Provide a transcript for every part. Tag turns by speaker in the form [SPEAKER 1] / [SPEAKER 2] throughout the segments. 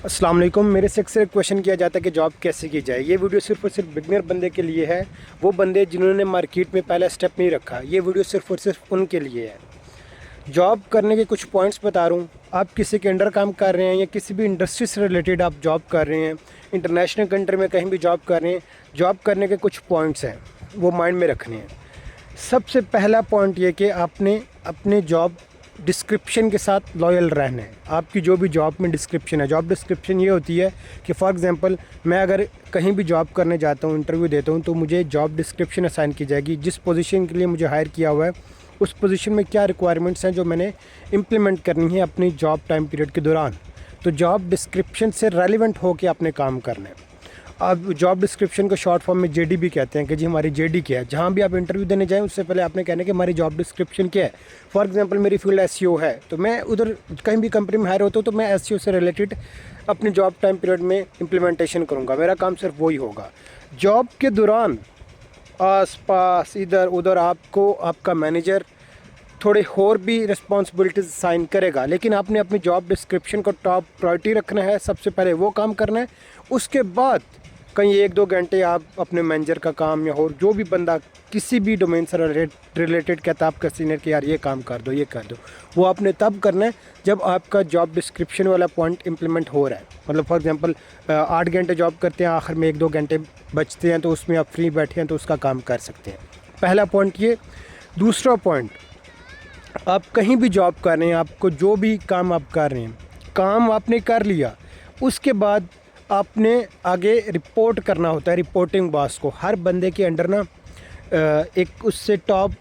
[SPEAKER 1] अस्सलाम वालेकुम। मेरे से अक्सर क्वेश्चन किया जाता है कि जॉब कैसे की जाए। ये वीडियो सिर्फ और सिर्फ बिगनर बंदे के लिए है, वो बंदे जिन्होंने मार्केट में पहला स्टेप नहीं रखा। ये वीडियो सिर्फ और सिर्फ उनके लिए है। जॉब करने के कुछ पॉइंट्स बता रहा हूँ। आप किसी के अंडर काम कर रहे हैं या किसी भी इंडस्ट्री से रिलेटेड आप जॉब कर रहे हैं, इंटरनेशनल कंट्री में कहीं भी जॉब कर रहे हैं, जॉब करने के कुछ पॉइंट्स हैं, वो माइंड में रखने हैं। सबसे पहला पॉइंट ये कि आपने अपने जॉब डिस्क्रिप्शन के साथ लॉयल रहना है। आपकी जो भी जॉब में डिस्क्रिप्शन है, जॉब डिस्क्रिप्शन ये होती है कि फॉर एग्जांपल मैं अगर कहीं भी जॉब करने जाता हूँ, इंटरव्यू देता हूँ, तो मुझे जॉब डिस्क्रिप्शन असाइन की जाएगी। जिस पोजीशन के लिए मुझे हायर किया हुआ है उस पोजीशन में क्या रिक्वायरमेंट्स हैं जो मैंने इम्प्लीमेंट करनी है अपनी जॉब टाइम पीरियड के दौरान। तो जॉब डिस्क्रिप्शन से रेलिवेंट होकर आपने काम करना है। अब जॉब डिस्क्रिप्शन को शॉर्ट फॉर्म में जेडी भी कहते हैं कि जी हमारी जेडी क्या है। जहाँ भी आप इंटरव्यू देने जाएं उससे पहले आपने कहना है कि हमारी जॉब डिस्क्रिप्शन क्या है। फॉर एग्जांपल मेरी फील्ड एसईओ है, तो मैं उधर कहीं भी कंपनी में हायर होता हूँ तो मैं एसईओ से रिलेटेड अपनी जॉब टाइम पीरियड में इम्प्लीमेंटेशन करूँगा। मेरा काम सिर्फ वही होगा। जॉब के दौरान आस पास इधर उधर आपको आपका मैनेजर थोड़े और भी रिस्पॉन्सिबिलिटीज़ साइन करेगा, लेकिन आपने अपनी जॉब डिस्क्रिप्शन को टॉप प्रायोरिटी रखना है। सबसे पहले वो काम करना है, उसके बाद कहीं 1-2 घंटे आप अपने मैनेजर का काम या और जो भी बंदा किसी भी डोमेन से रिलेटेड कहता है आपका सीनियर कि यार ये काम कर दो, ये कर दो, वो आपने तब करना है जब आपका जॉब डिस्क्रिप्शन वाला पॉइंट इंप्लीमेंट हो रहा है। मतलब फॉर एग्जांपल 8 घंटे जॉब करते हैं, आखिर में 1-2 घंटे बचते हैं, तो उसमें आप फ्री बैठे हैं तो उसका काम कर सकते हैं। पहला पॉइंट ये। दूसरा पॉइंट, आप कहीं भी जॉब कर रहे हैं, आपको जो भी काम आप कर रहे हैं, काम आपने कर लिया, उसके बाद आपने आगे रिपोर्ट करना होता है रिपोर्टिंग बॉस को। हर बंदे के अंडर ना एक उससे टॉप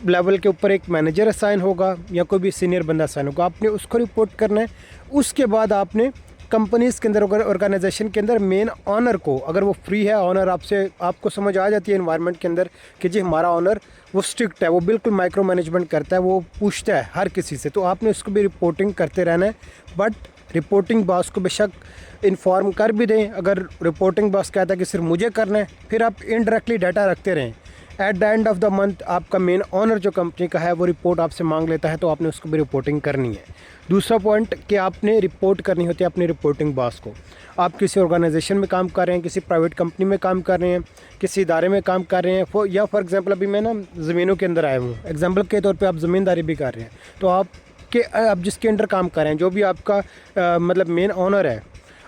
[SPEAKER 1] लेवल के ऊपर एक मैनेजर असाइन होगा या कोई भी सीनियर बंदा असाइन होगा, आपने उसको रिपोर्ट करना है। उसके बाद आपने कंपनीज़ के अंदर, ऑर्गेनाइजेशन के अंदर मेन ऑनर को, अगर वो फ्री है ऑनर आपसे, आपको समझ आ जाती है इन्वायरमेंट के अंदर कि जी हमारा ऑनर वो स्ट्रिक्ट है, वो बिल्कुल माइक्रो मैनेजमेंट करता है, वो पूछता है हर किसी से, तो आपने उसको भी रिपोर्टिंग करते रहना है। बट रिपोर्टिंग बॉस को बेशक इन्फॉर्म कर भी दें। अगर रिपोर्टिंग बॉस कहता है कि सिर्फ मुझे करना है, फिर आप इनडायरेक्टली डाटा रखते रहें। At the end of the month आपका मेन ऑनर जो कंपनी का है वो रिपोर्ट आपसे मांग लेता है, तो आपने उसको भी रिपोर्टिंग करनी है। दूसरा पॉइंट कि आपने रिपोर्ट करनी होती है अपनी रिपोर्टिंग बॉस को। आप किसी ऑर्गेनाइजेशन में काम कर रहे हैं, किसी प्राइवेट कंपनी में काम कर रहे हैं, किसी इदारे में काम कर रहे हैं, या फॉर एग्जांपल अभी मैं ना ज़मीनों के अंदर आया हूँ, एग्जांपल के तौर पे आप ज़मींदारी भी कर रहे हैं, तो आप जिसके अंडर काम कर रहे हैं, जो भी आपका मतलब मेन ऑनर है,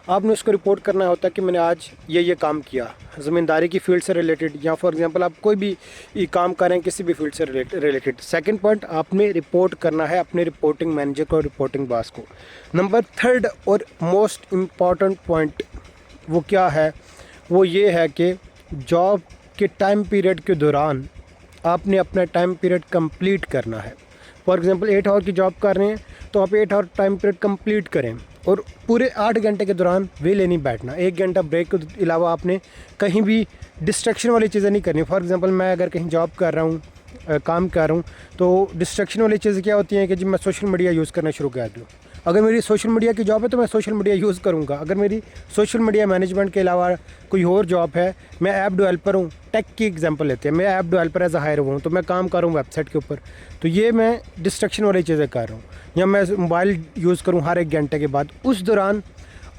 [SPEAKER 1] आपने उसको रिपोर्ट करना होता है कि मैंने आज ये काम किया ज़मींदारी की फील्ड से रिलेटेड, या फॉर एग्जांपल आप कोई भी काम कर रहे हैं किसी भी फील्ड से रिलेटेड। सेकंड पॉइंट, आपने रिपोर्ट करना है अपने रिपोर्टिंग मैनेजर को, रिपोर्टिंग बॉस को। नंबर थर्ड और मोस्ट इम्पॉर्टेंट पॉइंट वो क्या है, वो ये है कि जॉब के टाइम पीरियड के दौरान आपने अपना टाइम पीरियड कंप्लीट करना है। फॉर एग्जांपल 8 आवर की जॉब कर रहे हैं तो आप 8 आवर टाइम पीरियड कंप्लीट करें, और पूरे 8 घंटे के दौरान वेले नहीं बैठना। 1 घंटा ब्रेक के अलावा आपने कहीं भी डिस्ट्रैक्शन वाली चीज़ें नहीं करनी। फॉर एग्जांपल मैं अगर कहीं जॉब कर रहा हूँ, काम कर रहा हूँ, तो डिस्ट्रैक्शन वाली चीज़ें क्या होती हैं कि जी मैं सोशल मीडिया यूज़ करना शुरू कर दूँ। अगर मेरी सोशल मीडिया की जॉब है तो मैं सोशल मीडिया यूज़ करूँगा। अगर मेरी सोशल मीडिया मैनेजमेंट के अलावा कोई और जॉब है, मैं ऐप डेवलपर हूँ, टेक की एग्जांपल लेते हैं, मैं app developer as a hire हुआ हूँ, तो मैं काम कर रहा हूँ वेबसाइट के ऊपर, तो ये मैं डिस्ट्रैक्शन वाली चीज़ें कर रहा हूँ। या मैं मोबाइल यूज़ करूँ हर 1 घंटे के बाद, उस दौरान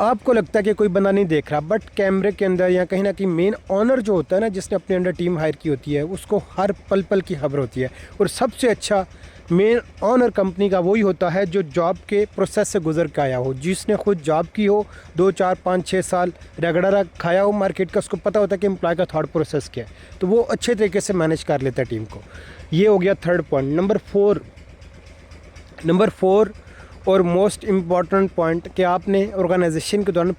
[SPEAKER 1] आपको लगता है कि कोई बंदा नहीं देख रहा, बट कैमरे के अंदर या कहीं ना कहीं मेन ऑनर जो होता है ना, जिसने अपने अंडर टीम हायर की होती है, उसको हर पल पल की खबर होती है। और सबसे अच्छा मेन ऑनर कंपनी का वही होता है जो जॉब के प्रोसेस से गुजर के आया हो, जिसने खुद जॉब की हो, 2, 4, 5, 6 साल रगड़ा खाया हो मार्केट का, उसको पता होता है कि एम्प्लॉय का थॉट प्रोसेस क्या है, तो वो अच्छे तरीके से मैनेज कर लेता है टीम को। ये हो गया थर्ड पॉइंट। नंबर 4 और मोस्ट इम्पॉर्टेंट पॉइंट कि आपने ऑर्गेनाइजेशन के दौरान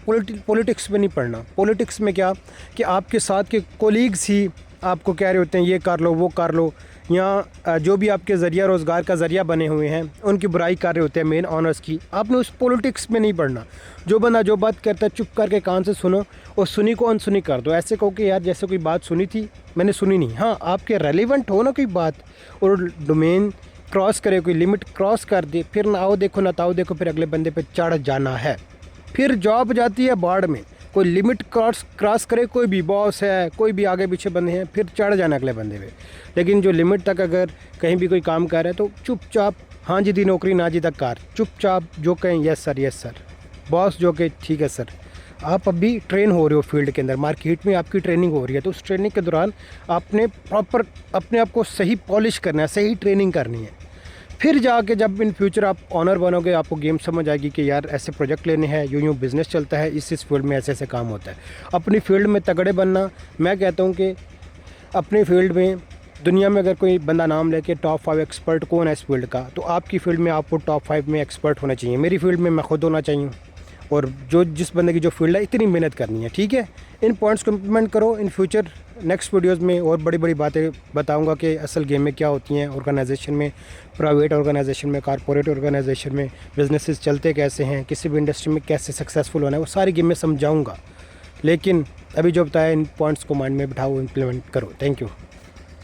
[SPEAKER 1] पॉलिटिक्स में नहीं पढ़ना। पॉलिटिक्स में क्या कि आपके साथ के कोलीग्स ही आपको कह रहे होते हैं ये कर लो, वो कर लो, या जो भी आपके ज़रिया रोज़गार का ज़रिया बने हुए हैं उनकी बुराई कर रहे होते हैं मेन ऑनर्स की। आपने उस पॉलिटिक्स में नहीं पढ़ना। जो बंदा जो बात करता है चुप करके कान से सुनो और सुनी को अनसुनी कर दो। ऐसे कहो कि यार जैसे कोई बात सुनी थी मैंने सुनी नहीं। हाँ, आपके रेलिवेंट हो ना कोई बात, और डोमेन क्रॉस करे, कोई लिमिट क्रॉस कर दे, फिर ना आओ देखो ना ताओ देखो, फिर अगले बंदे पे चढ़ जाना है, फिर जॉब जाती है बाढ़ में। कोई लिमिट क्रॉस करे, कोई भी बॉस है, कोई भी आगे पीछे बंदे हैं, फिर चढ़ जाना अगले बंदे पे। लेकिन जो लिमिट तक अगर कहीं भी कोई काम कर रहा है तो चुपचाप हाँ जी दी नौकरी ना जी तक कार, चुपचाप जो कहें yes sir yes sir. Boss जो कि ठीक है सर, आप अभी ट्रेन हो रहे हो फील्ड के अंदर, मार्केट में आपकी ट्रेनिंग हो रही है, तो उस ट्रेनिंग के दौरान आपने प्रॉपर अपने आप को सही पॉलिश करना है, सही ट्रेनिंग करनी है। फिर जाके जब इन फ्यूचर आप ऑनर बनोगे, आपको गेम समझ आएगी कि यार ऐसे प्रोजेक्ट लेने हैं, यूँ यूँ बिज़नेस चलता है, इस फील्ड में ऐसे ऐसे काम होता है। अपनी फील्ड में तगड़े बनना। मैं कहता हूँ कि अपनी फील्ड में दुनिया में अगर कोई बंदा नाम लेके टॉप 5 एक्सपर्ट कौन है इस फील्ड का, तो आपकी फील्ड में आपको टॉप 5 में एक्सपर्ट होना चाहिए। मेरी फील्ड में मैं खुद होना चाहिए, और जो जिस बंदे की जो फील्ड है इतनी मेहनत करनी है, ठीक है। इन पॉइंट्स को इम्प्लीमेंट करो। इन फ्यूचर नेक्स्ट वीडियोस में और बड़ी बड़ी बातें बताऊंगा कि असल गेम में क्या होती हैं, ऑर्गेनाइजेशन में, प्राइवेट ऑर्गेनाइजेशन में, कॉर्पोरेट ऑर्गेनाइजेशन में बिजनेसेस चलते कैसे हैं, किसी भी इंडस्ट्री में कैसे सक्सेसफुल होना है, वो सारी गेम में समझाऊँगा। लेकिन अभी जो बताया इन पॉइंट्स को माइंड में बिठाओ, इम्प्लीमेंट करो। Thank you.